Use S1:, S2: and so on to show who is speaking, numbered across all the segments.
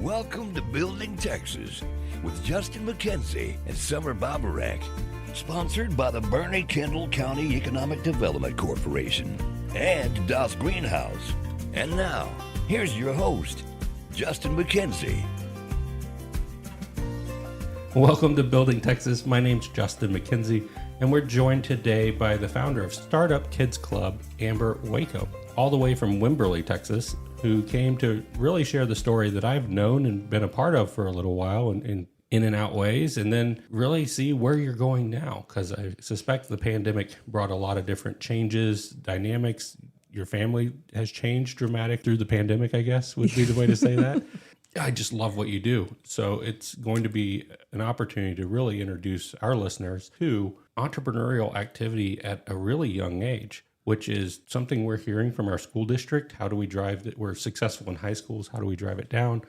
S1: Welcome to Building Texas with Justin McKenzie and Summer Babarek. Sponsored by the Bernie Kendall County Economic Development Corporation and Das GreenHaus. And now, here's your host, Justin McKenzie.
S2: Welcome to Building Texas. My name's Justin McKenzie, and we're joined today by the founder of Startup Kids Club, Amber Wakem, all the way from Wimberley, Texas, who came to really share the story that I've known and been a part of for a little while in and out ways, and then really see where you're going now, because I suspect the pandemic brought a lot of different changes, dynamics. Your family has changed dramatic through the pandemic, I guess, would be the way to say that. I just love what you do. So it's going to be an opportunity to really introduce our listeners to entrepreneurial activity at a really young age, which is something we're hearing from our school district. How do we drive that? We're successful in high schools. How do we drive it down?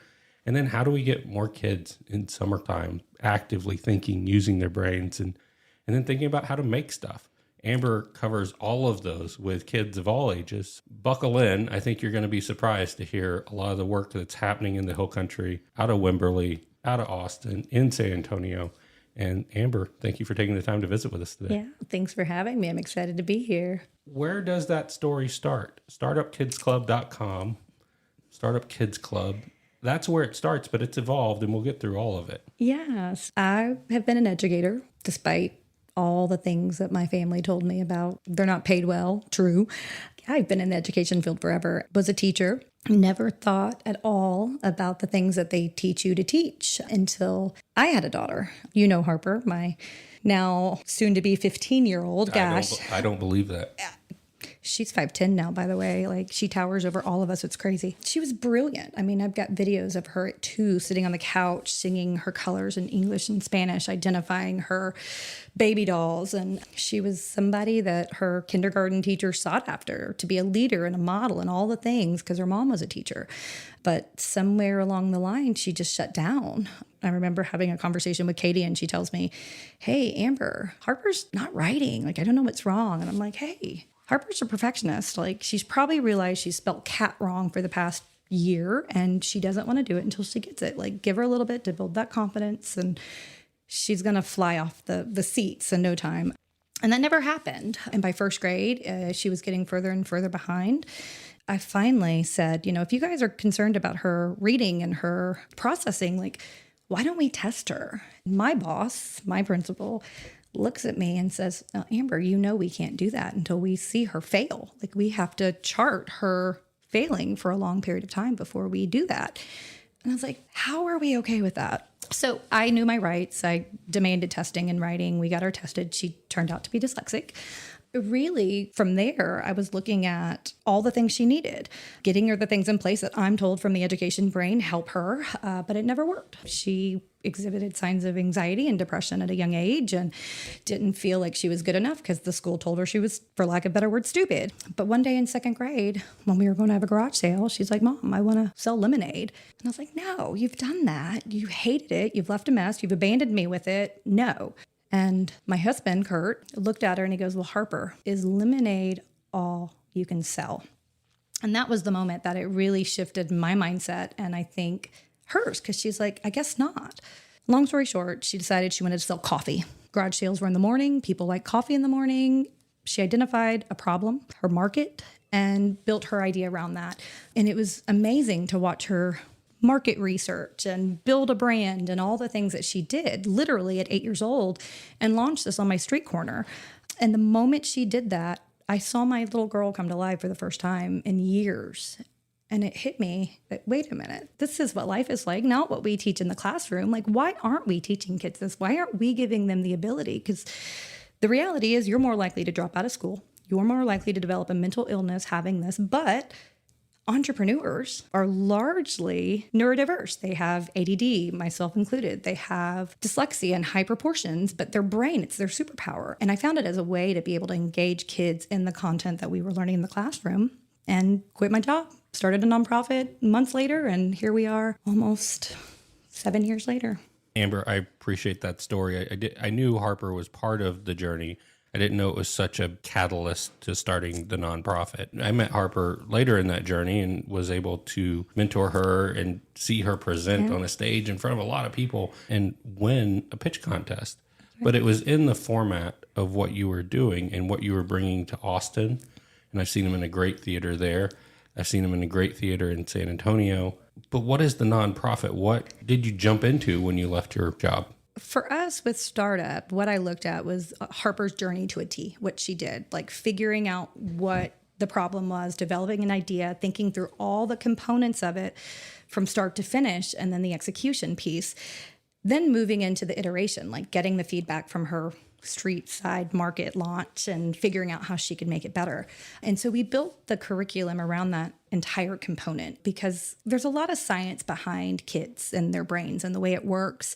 S2: And then how do we get more kids in summertime actively thinking, using their brains, and then thinking about how to make stuff? Amber covers all of those with kids of all ages. Buckle in. I think you're going to be surprised to hear a lot of the work that's happening in the Hill Country, out of Wimberley, out of Austin, in San Antonio. And Amber, thank you for taking the time to visit with us today.
S3: Yeah, thanks for having me. I'm excited to be here.
S2: Where does that story start? StartupKidsClub.com. Startup Kids Club. That's where it starts, but it's evolved, and we'll get through all of it.
S3: Yes, I have been an educator, despite all the things that my family told me about. They're not paid well. True. I've been in the education field forever. Was a teacher. Never thought at all about the things that they teach you to teach until I had a daughter. You know Harper, my now soon to be 15-year-old. Gosh.
S2: I don't believe that.
S3: She's 5'10" now, by the way. Like, she towers over all of us. It's crazy. She was brilliant. I mean, I've got videos of her at 2 sitting on the couch, singing her colors in English and Spanish, identifying her baby dolls. And she was somebody that her kindergarten teacher sought after to be a leader and a model and all the things, because her mom was a teacher. But somewhere along the line, she just shut down. I remember having a conversation with Katie, and she tells me, "Hey, Amber, Harper's not writing. Like, I don't know what's wrong." And I'm like, "Hey, Harper's a perfectionist. Like, she's probably realized she spelled cat wrong for the past year, and she doesn't want to do it until she gets it. Like, give her a little bit to build that confidence, and she's going to fly off the seats in no time." And that never happened. And by first grade, she was getting further and further behind. I finally said, if you guys are concerned about her reading and her processing, like, why don't we test her? My boss, my principal, looks at me and says, "Amber, we can't do that until we see her fail. Like, we have to chart her failing for a long period of time before we do that." And I was like, how are we okay with that? So I knew my rights. I demanded testing and writing. We got her tested. She turned out to be dyslexic. Really, from there, I was looking at all the things she needed, getting her the things in place that I'm told from the education brain help her, but it never worked. She exhibited signs of anxiety and depression at a young age and didn't feel like she was good enough because the school told her she was, for lack of a better word, stupid. But one day in second grade, when we were going to have a garage sale, she's like, "Mom, I want to sell lemonade." And I was like, "No, you've done that. You hated it. You've left a mess. You've abandoned me with it. No." And my husband, Kurt, looked at her and he goes, "Well, Harper, is lemonade all you can sell?" And that was the moment that it really shifted my mindset, and I think hers, because she's like, "I guess not." Long story short, she decided she wanted to sell coffee. Garage sales were in the morning. People like coffee in the morning. She identified a problem, her market, and built her idea around that. And it was amazing to watch her market research and build a brand and all the things that she did literally at 8 years old and launched this on my street corner. And the moment she did that, I saw my little girl come to life for the first time in years. And it hit me that, wait a minute, this is what life is like, not what we teach in the classroom. Like, why aren't we teaching kids this? Why aren't we giving them the ability? Because the reality is you're more likely to drop out of school. You're more likely to develop a mental illness having this, but entrepreneurs are largely neurodiverse. They have ADD, myself included. They have dyslexia in high proportions, but their brain, it's their superpower. And I found it as a way to be able to engage kids in the content that we were learning in the classroom, and quit my job, started a nonprofit months later, and here we are almost 7 years later.
S2: Amber, I appreciate that story. I knew Harper was part of the journey. I didn't know it was such a catalyst to starting the nonprofit. I met Harper later in that journey and was able to mentor her and see her present on a stage in front of a lot of people and win a pitch contest. But it was in the format of what you were doing and what you were bringing to Austin. And I've seen him in a great theater there. I've seen him in a great theater in San Antonio. But what is the nonprofit? What did you jump into when you left your job?
S3: For us with startup, what I looked at was Harper's journey to a T, what she did, like figuring out what the problem was, developing an idea, thinking through all the components of it from start to finish, and then the execution piece. Then moving into the iteration, like getting the feedback from her street side market launch and figuring out how she could make it better. And so we built the curriculum around that entire component because there's a lot of science behind kids and their brains and the way it works.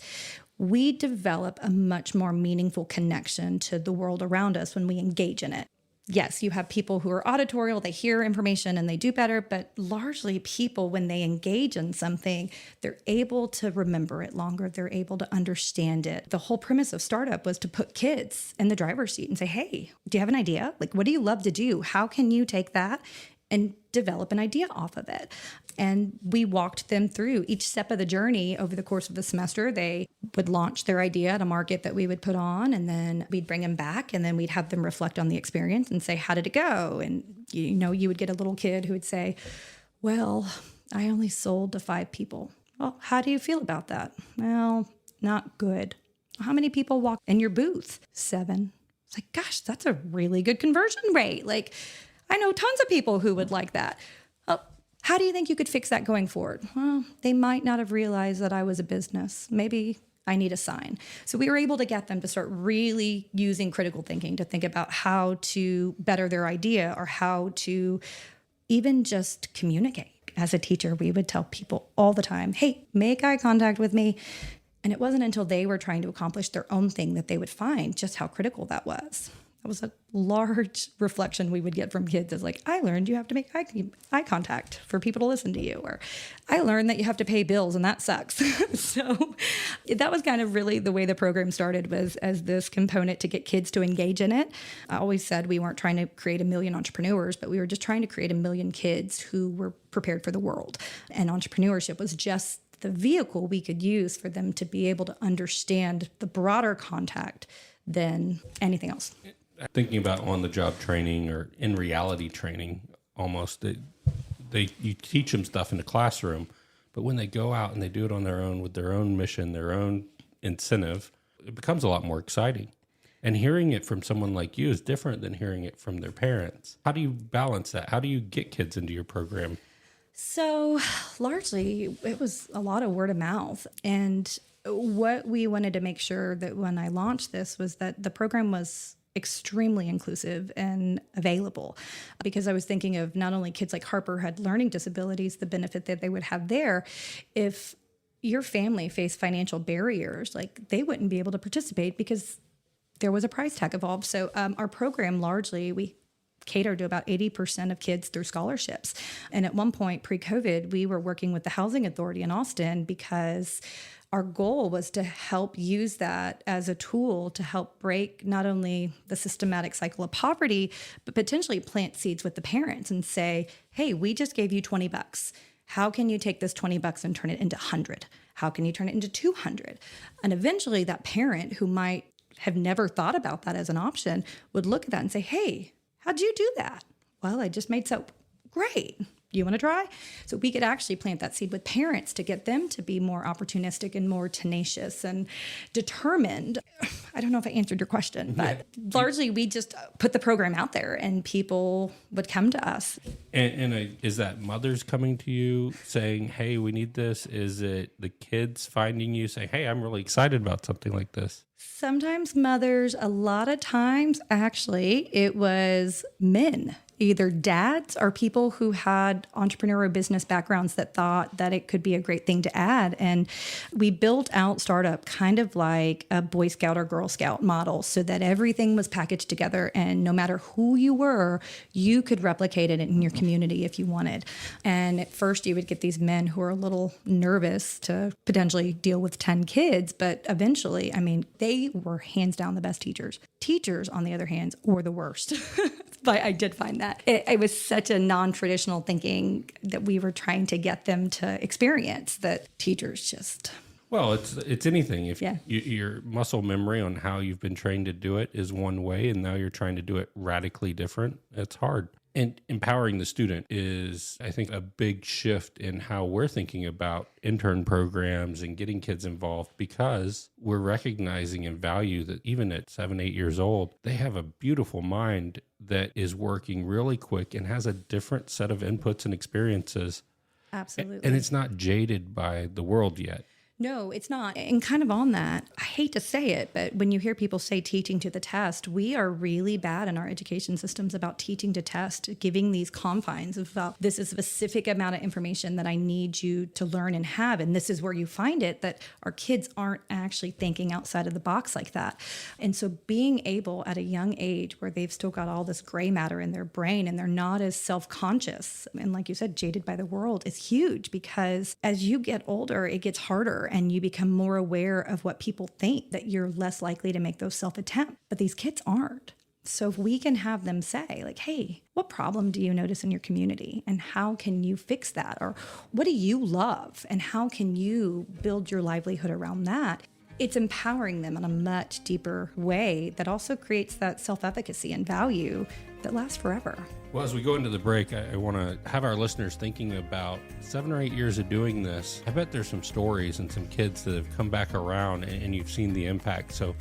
S3: We develop a much more meaningful connection to the world around us when we engage in it. Yes, you have people who are auditorial, they hear information and they do better, but largely people, when they engage in something, they're able to remember it longer. They're able to understand it. The whole premise of startup was to put kids in the driver's seat and say, hey, do you have an idea? Like, what do you love to do? How can you take that and develop an idea off of it? And we walked them through each step of the journey over the course of the semester. They would launch their idea at a market that we would put on, and then we'd bring them back, and then we'd have them reflect on the experience and say, how did it go? And, you would get a little kid who would say, well, I only sold to 5 people. Well, how do you feel about that? Well, not good. How many people walked in your booth? 7. It's like, gosh, that's a really good conversion rate. Like, I know tons of people who would like that. How do you think you could fix that going forward? Well, they might not have realized that I was a business. Maybe I need a sign. So we were able to get them to start really using critical thinking to think about how to better their idea or how to even just communicate. As a teacher, we would tell people all the time, hey, make eye contact with me. And it wasn't until they were trying to accomplish their own thing that they would find just how critical that was. That was a large reflection we would get from kids is like, I learned you have to make eye contact for people to listen to you. Or I learned that you have to pay bills and that sucks. So that was kind of really the way the program started, was as this component to get kids to engage in it. I always said we weren't trying to create 1 million entrepreneurs, but we were just trying to create 1 million kids who were prepared for the world. And entrepreneurship was just the vehicle we could use for them to be able to understand the broader contact than anything else.
S2: Thinking about on-the-job training or in reality training, almost you teach them stuff in the classroom, but when they go out and they do it on their own with their own mission, their own incentive, it becomes a lot more exciting. And hearing it from someone like you is different than hearing it from their parents. How do you balance that? How do you get kids into your program?
S3: So largely, it was a lot of word of mouth. And what we wanted to make sure that when I launched this was that the program was extremely inclusive and available, because I was thinking of not only kids like Harper had learning disabilities, the benefit that they would have there. If your family faced financial barriers, like they wouldn't be able to participate because there was a price tag involved. So our program largely, we cater to about 80% of kids through scholarships. And at one point pre-COVID, we were working with the Housing Authority in Austin because our goal was to help use that as a tool to help break not only the systematic cycle of poverty, but potentially plant seeds with the parents and say, hey, we just gave you $20. How can you take this $20 and turn it into 100? How can you turn it into 200? And eventually that parent who might have never thought about that as an option would look at that and say, hey, how'd you do that? Well, I just made soap. Great. You want to try? So we could actually plant that seed with parents to get them to be more opportunistic and more tenacious and determined. I don't know if I answered your question, but largely we just put the program out there and people would come to us.
S2: And is that mothers coming to you saying, hey, we need this? Is it the kids finding you saying, hey, I'm really excited about something like this?
S3: Sometimes mothers, a lot of times, actually, it was men, either dads or people who had entrepreneurial business backgrounds that thought that it could be a great thing to add. And we built out startup kind of like a Boy Scout or Girl Scout model so that everything was packaged together. And no matter who you were, you could replicate it in your community if you wanted. And at first you would get these men who are a little nervous to potentially deal with 10 kids, but eventually, I mean, they were hands down the best teachers. Teachers, on the other hand, were the worst. But I did find that. It was such a non-traditional thinking that we were trying to get them to experience that teachers just...
S2: Well, it's anything. If
S3: Yeah.
S2: your muscle memory on how you've been trained to do it is one way, and now you're trying to do it radically different, it's hard. And empowering the student is, I think, a big shift in how we're thinking about intern programs and getting kids involved, because we're recognizing and value that even at 7, 8 years old, they have a beautiful mind that is working really quick and has a different set of inputs and experiences.
S3: Absolutely.
S2: And it's not jaded by the world yet.
S3: No, it's not. And kind of on that, I hate to say it, but when you hear people say teaching to the test, we are really bad in our education systems about teaching to test, giving these confines about this is a specific amount of information that I need you to learn and have. And this is where you find it, that our kids aren't actually thinking outside of the box like that. And so being able at a young age where they've still got all this gray matter in their brain and they're not as self-conscious, and like you said, jaded by the world, is huge, because as you get older, it gets harder and you become more aware of what people think, that you're less likely to make those self-attempts. But these kids aren't. So if we can have them say, like, hey, what problem do you notice in your community? And how can you fix that? Or what do you love? And how can you build your livelihood around that? It's empowering them in a much deeper way that also creates that self-efficacy and value that lasts forever.
S2: Well, as we go into the break, I want to have our listeners thinking about 7 or 8 years of doing this. I bet there's some stories and some kids that have come back around and you've seen the impact. So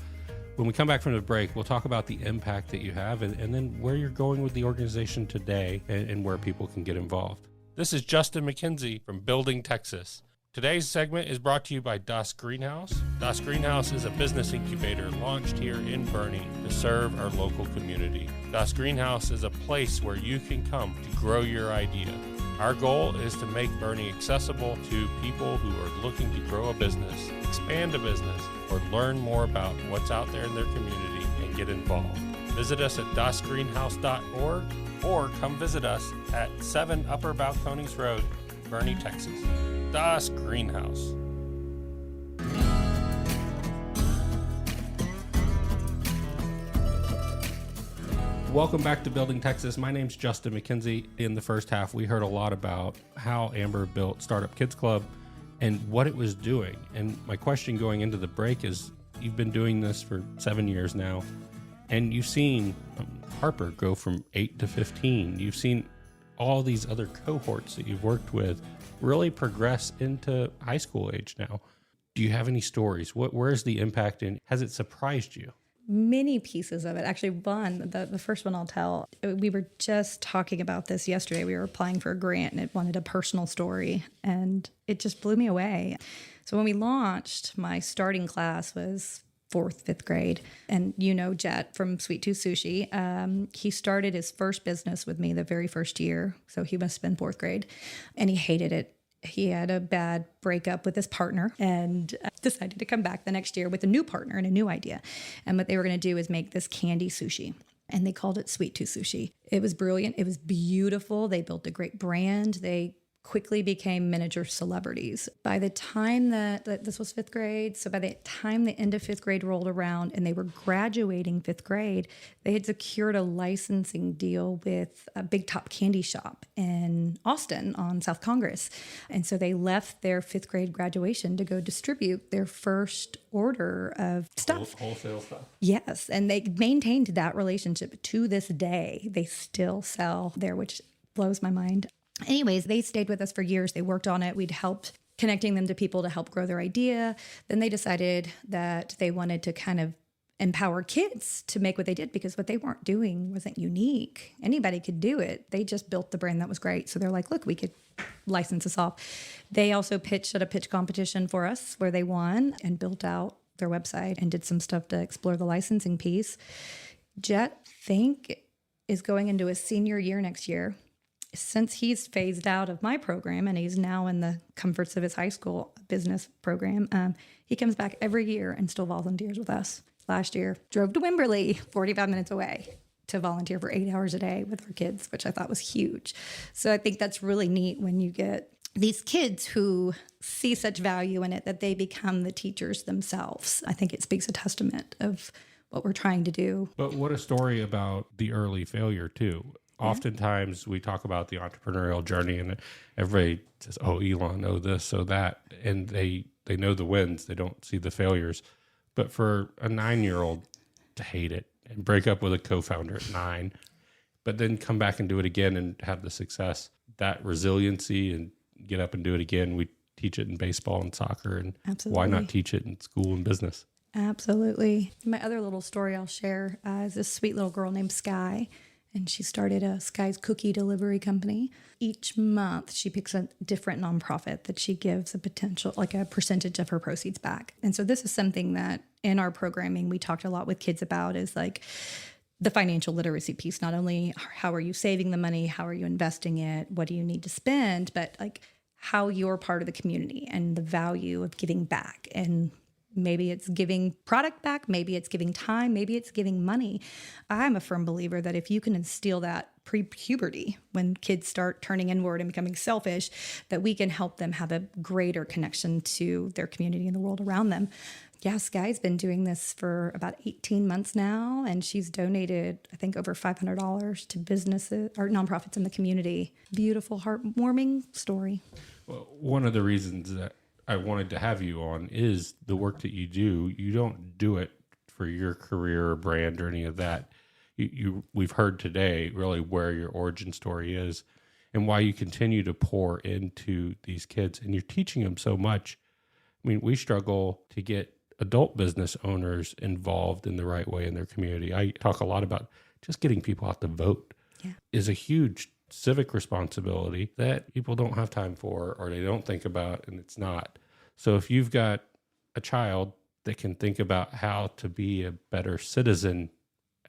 S2: when we come back from the break, we'll talk about the impact that you have and then where you're going with the organization today and where people can get involved. This is Justin McKenzie from Building Texas. Today's segment is brought to you by GreenHaus. GreenHaus is a business incubator launched here in Boerne to serve our local community. GreenHaus is a place where you can come to grow your idea. Our goal is to make Boerne accessible to people who are looking to grow a business, expand a business, or learn more about what's out there in their community and get involved. Visit us at dasgreenhaus.org or come visit us at 7 Upper Balcones Road, Boerne, Texas. Das GreenHaus. Welcome back to Building Texas. My name's Justin McKenzie. In the first half, we heard a lot about how Amber built Startup Kids Club and what it was doing. And my question going into the break is, you've been doing this for 7 years now, and you've seen Harper go from 8 to 15. You've seen all these other cohorts that you've worked with really progress into high school age now. Do you have any stories? Where's the impact, and has it surprised you?
S3: Many pieces of it. Actually, the first one I'll tell, we were just talking about this yesterday. We were applying for a grant and it wanted a personal story, and it just blew me away. So when we launched, my starting class was 4th, 5th grade. And you know Jet from Sweet Tooth Sushi. He started his first business with me the very first year. So he must have been 4th grade. And he hated it. He had a bad breakup with his partner and decided to come back the next year with a new partner and a new idea. And what they were going to do is make this candy sushi. And they called it Sweet Tooth Sushi. It was brilliant. It was beautiful. They built a great brand. They quickly became miniature celebrities. By the time that this was 5th grade, so by the time the end of 5th grade rolled around and they were graduating 5th grade, they had secured a licensing deal with a Big Top Candy Shop in Austin on South Congress. And so they left their 5th grade graduation to go distribute their first order of stuff.
S2: Wholesale stuff.
S3: Yes, and they maintained that relationship to this day. They still sell there, which blows my mind. Anyways, they stayed with us for years. They worked on it. We'd helped connecting them to people to help grow their idea. Then they decided that they wanted to kind of empower kids to make what they did, because what they weren't doing wasn't unique. Anybody could do it. They just built the brand that was great. So they're like, look, we could license this off. They also pitched at a pitch competition for us where they won and built out their website and did some stuff to explore the licensing piece. Jet, is going into his senior year next year. Since he's phased out of my program and he's now in the comforts of his high school business program, he comes back every year and still volunteers with us. Last year, drove to Wimberley, 45 minutes away, to volunteer for 8 hours a day with our kids, which I thought was huge. So I think that's really neat when you get these kids who see such value in it that they become the teachers themselves. I think it speaks a testament of what we're trying to do.
S2: But what a story about the early failure, too. Oftentimes we talk about the entrepreneurial journey and everybody says, oh, Elon, oh, this, oh, that. And they know the wins. They don't see the failures. But for a 9-year-old to hate it and break up with a co-founder at 9, but then come back and do it again and have the success, that resiliency and get up and do it again. We teach it in baseball and soccer. And
S3: Absolutely.
S2: Why not teach it in school and business?
S3: Absolutely. My other little story I'll share is this sweet little girl named Sky. And she started a Sky's cookie delivery company. Each month, she picks a different nonprofit that she gives a potential, like a percentage of her proceeds back. And so this is something that in our programming, we talked a lot with kids about is like the financial literacy piece. Not only how are you saving the money, how are you investing it, what do you need to spend, but like how you're part of the community and the value of giving back. And maybe it's giving product back, maybe it's giving time, maybe it's giving money. I'm a firm believer that if you can instill that pre-puberty, when kids start turning inward and becoming selfish, that we can help them have a greater connection to their community and the world around them. Yeah, Sky's been doing this for about 18 months now, and she's donated, I think, over $500 to businesses or nonprofits in the community. Beautiful, heartwarming story.
S2: Well, one of the reasons that I wanted to have you on is the work that you do. You don't do it for your career or brand or any of that. We've heard today really where your origin story is and why you continue to pour into these kids, and you're teaching them so much. I mean, we struggle to get adult business owners involved in the right way in their community. I talk a lot about just getting people out to vote is a huge civic responsibility that people don't have time for or they don't think about, and it's not. So if you've got a child that can think about how to be a better citizen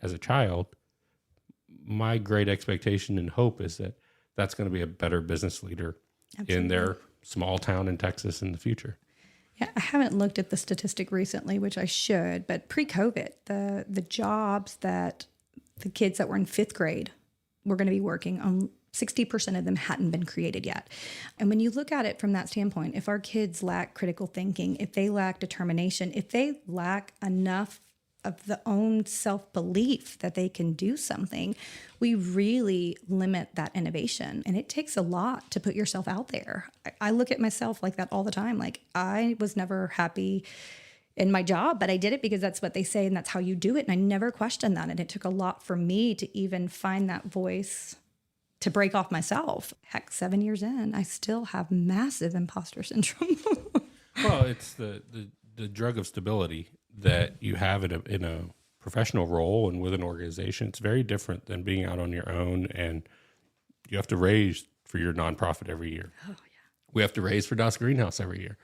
S2: as a child, my great expectation and hope is that that's going to be a better business leader in their small town in Texas in the future.
S3: Yeah, I haven't looked at the statistic recently, which I should, but pre-COVID, the jobs that the kids that were in 5th grade were going to be working on, 60% of them hadn't been created yet. And when you look at it from that standpoint, if our kids lack critical thinking, if they lack determination, if they lack enough of the own self-belief that they can do something, we really limit that innovation. And it takes a lot to put yourself out there. I look at myself like that all the time. Like, I was never happy in my job, but I did it because that's what they say and that's how you do it. And I never questioned that. And it took a lot for me to even find that voice to break off myself. Heck, 7 years in, I still have massive imposter syndrome.
S2: Well, it's the drug of stability that you have in a professional role and with an organization. It's very different than being out on your own, and you have to raise for your nonprofit every year. Oh, yeah. We have to raise for GreenHaus every year.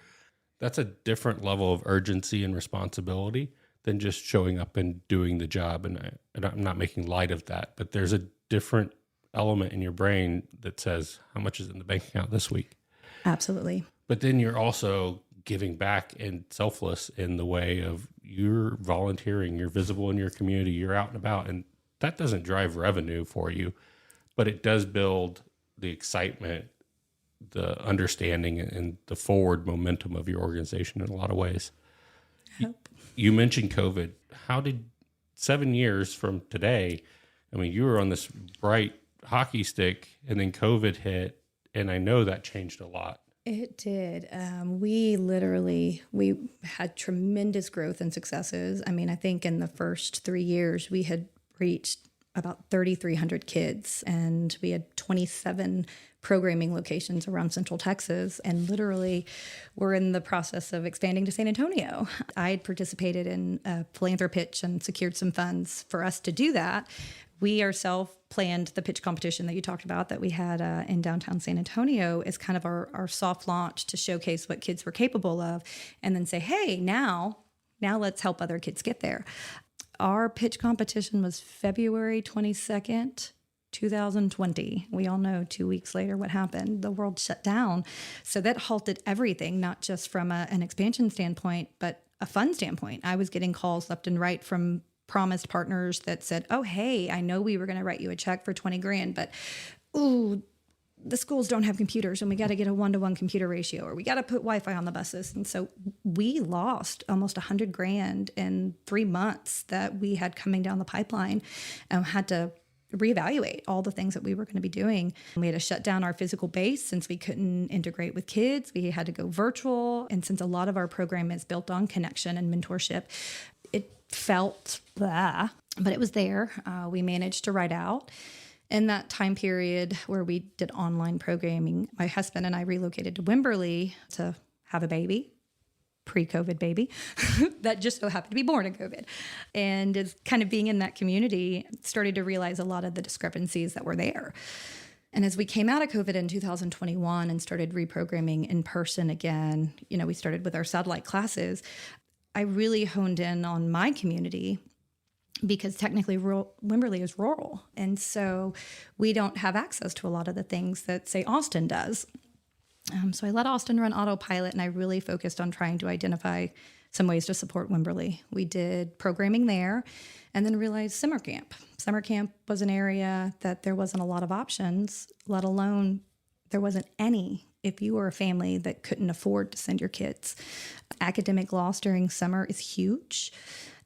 S2: That's a different level of urgency and responsibility than just showing up and doing the job. And I'm not making light of that, but there's a different element in your brain that says, how much is in the bank account this week?
S3: Absolutely.
S2: But then you're also giving back and selfless in the way of you're volunteering, you're visible in your community, you're out and about. And that doesn't drive revenue for you, but it does build the excitement, the understanding, and the forward momentum of your organization in a lot of ways. You mentioned COVID. How did 7 years from today, I mean, you were on this bright hockey stick and then COVID hit, and I know that changed a lot.
S3: It did. We had tremendous growth and successes. I mean, I think in the first 3 years, we had reached about 3,300 kids, and we had 27 programming locations around Central Texas, and literally we're in the process of expanding to San Antonio. I had participated in a philanthropy pitch and secured some funds for us to do that. We ourselves planned the pitch competition that you talked about that we had in downtown San Antonio as kind of our soft launch to showcase what kids were capable of, and then say, hey, now let's help other kids get there. Our pitch competition was February 22nd, 2020. We all know 2 weeks later what happened. The world shut down. So that halted everything, not just from an expansion standpoint, but a fun standpoint. I was getting calls left and right from promised partners that said, oh, hey, I know we were going to write you a check for 20 grand, but ooh, the schools don't have computers and we got to get a 1-to-1 computer ratio, or we got to put Wi-Fi on the buses. And so we lost almost 100 grand in 3 months that we had coming down the pipeline, and had to reevaluate all the things that we were going to be doing. We had to shut down our physical base since we couldn't integrate with kids. We had to go virtual. And since a lot of our program is built on connection and mentorship, it felt blah, but it was there. We managed to ride out. In that time period where we did online programming, my husband and I relocated to Wimberley to have a baby, pre-COVID baby, that just so happened to be born in COVID. And it's kind of being in that community, started to realize a lot of the discrepancies that were there. And as we came out of COVID in 2021 and started reprogramming in person again, we started with our satellite classes. I really honed in on my community, because technically Wimberley is rural. And so we don't have access to a lot of the things that, say, Austin does. So I let Austin run autopilot, and I really focused on trying to identify some ways to support Wimberley. We did programming there, and then realized summer camp. Summer camp was an area that there wasn't a lot of options, let alone there wasn't any if you were a family that couldn't afford to send your kids. Academic loss during summer is huge.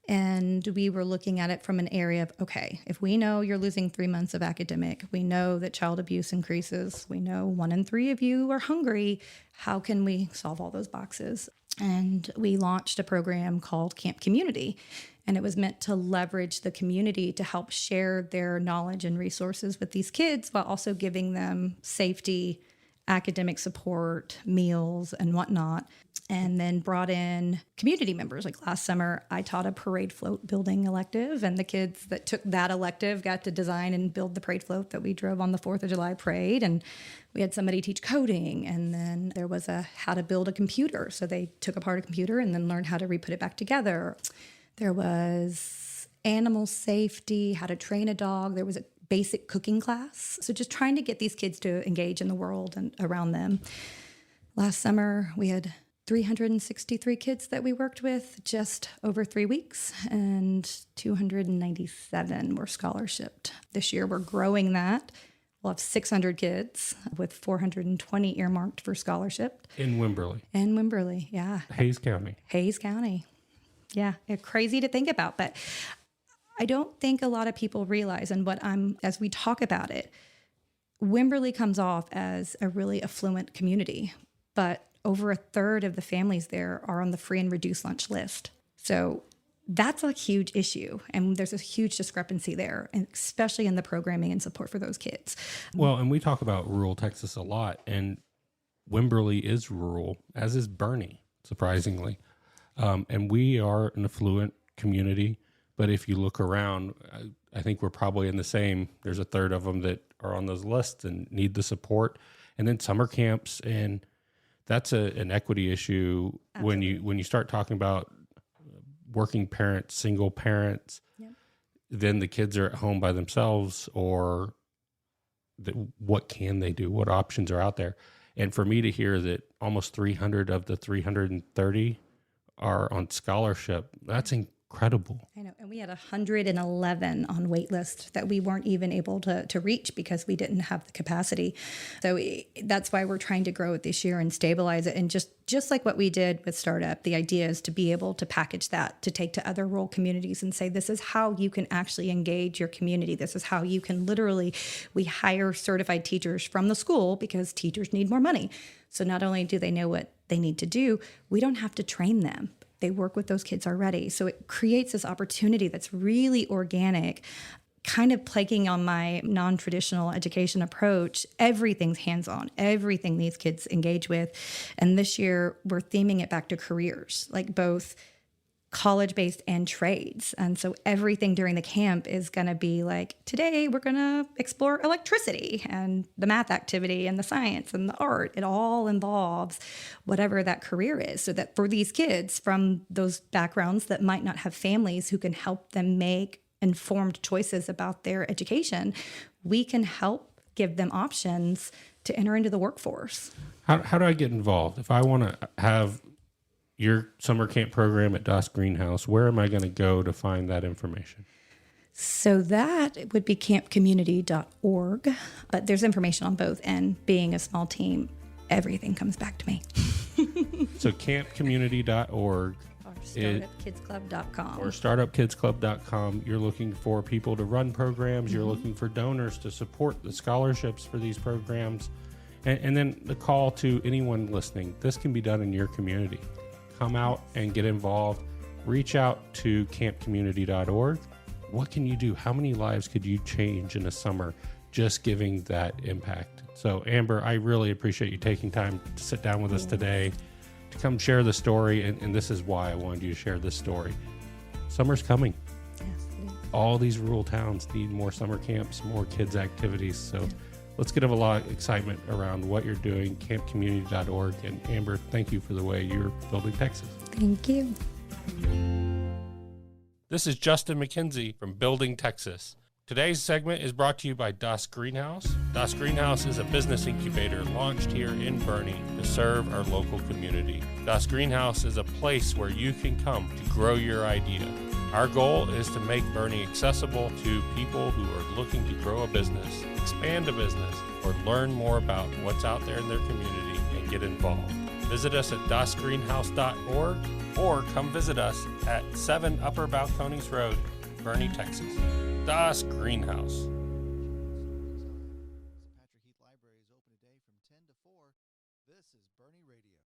S3: And we were looking at it from an area of, okay, if we know you're losing 3 months of academic, we know that child abuse increases, we know 1 in 3 of you are hungry, how can we solve all those boxes? And we launched a program called Camp Community. And it was meant to leverage the community to help share their knowledge and resources with these kids, while also giving them safety, academic support, meals, and whatnot. And then brought in community members. Like last summer, I taught a parade float building elective, and the kids that took that elective got to design and build the parade float that we drove on the 4th of July parade. And we had somebody teach coding, and then there was a how to build a computer. So they took apart a computer and then learned how to re-put it back together. There was animal safety, how to train a dog. There was a basic cooking class. So just trying to get these kids to engage in the world and around them. Last summer, we had 363 kids that we worked with just over 3 weeks, and 297 were scholarshiped. This year, we're growing that. We'll have 600 kids with 420 earmarked for scholarship.
S2: In Wimberley.
S3: In Wimberley, yeah.
S2: Hayes County.
S3: Hayes County. Yeah, it's crazy to think about, but I don't think a lot of people realize, and as we talk about it, Wimberley comes off as a really affluent community, but over a third of the families there are on the free and reduced lunch list. So that's a huge issue. And there's a huge discrepancy there, and especially in the programming and support for those kids.
S2: Well, and we talk about rural Texas a lot, and Wimberley is rural, as is Bernie, surprisingly. And we are an affluent community. But if you look around, I think we're probably in the same. There's a third of them that are on those lists and need the support. And then summer camps, and that's an equity issue. Absolutely. when you start talking about working parents, single parents, yep. Then the kids are at home by themselves, or what can they do? What options are out there? And for me to hear that almost 300 of the 330 are on scholarship, that's incredible.
S3: I know. And we had 111 on wait list that we weren't even able to reach because we didn't have the capacity. So that's why we're trying to grow it this year and stabilize it. And just like what we did with Startup, the idea is to be able to package that, to take to other rural communities and say, this is how you can actually engage your community. This is how you can we hire certified teachers from the school because teachers need more money. So not only do they know what they need to do, we don't have to train them. They work with those kids already. So it creates this opportunity that's really organic, kind of plaguing on my non-traditional education approach. Everything's hands-on, everything these kids engage with. And this year, we're theming it back to careers, like both college-based and trades. And so everything during the camp is going to be like, today we're going to explore electricity and the math activity and the science and the art. It all involves whatever that career is, so that for these kids from those backgrounds that might not have families who can help them make informed choices about their education, we can help give them options to enter into the workforce.
S2: How do I get involved? If I want to have your summer camp program at Das GreenHaus, where am I going to go to find that information?
S3: So that would be campcommunity.org, but there's information on both. And being a small team, everything comes back to me.
S2: So campcommunity.org.
S3: Or startupkidsclub.com.
S2: Or startupkidsclub.com. You're looking for people to run programs. You're looking for donors to support the scholarships for these programs. And then the call to anyone listening, this can be done in your community. Come out and get involved. Reach out to campcommunity.org. What can you do? How many lives could you change in a summer just giving that impact? So, Amber, I really appreciate you taking time to sit down with us today to come share the story. And this is why I wanted you to share this story. Summer's coming.
S3: Yes, it is.
S2: All these rural towns need more summer camps, more kids' activities. So let's get a lot of excitement around what you're doing, campcommunity.org. And Amber, thank you for the way you're building Texas.
S3: Thank you.
S2: This is Justin McKenzie from Building Texas. Today's segment is brought to you by Das GreenHaus. Das GreenHaus is a business incubator launched here in Boerne to serve our local community. Das GreenHaus is a place where you can come to grow your idea. Our goal is to make Boerne accessible to people who are looking to grow a business, expand a business, or learn more about what's out there in their community and get involved. Visit us at dasgreenhaus.org or come visit us at 7 Upper Balcones Road, Boerne, Texas. Das GreenHaus.
S4: Patrick Heath Library is open today from 10 to 4. This is Boerne Radio.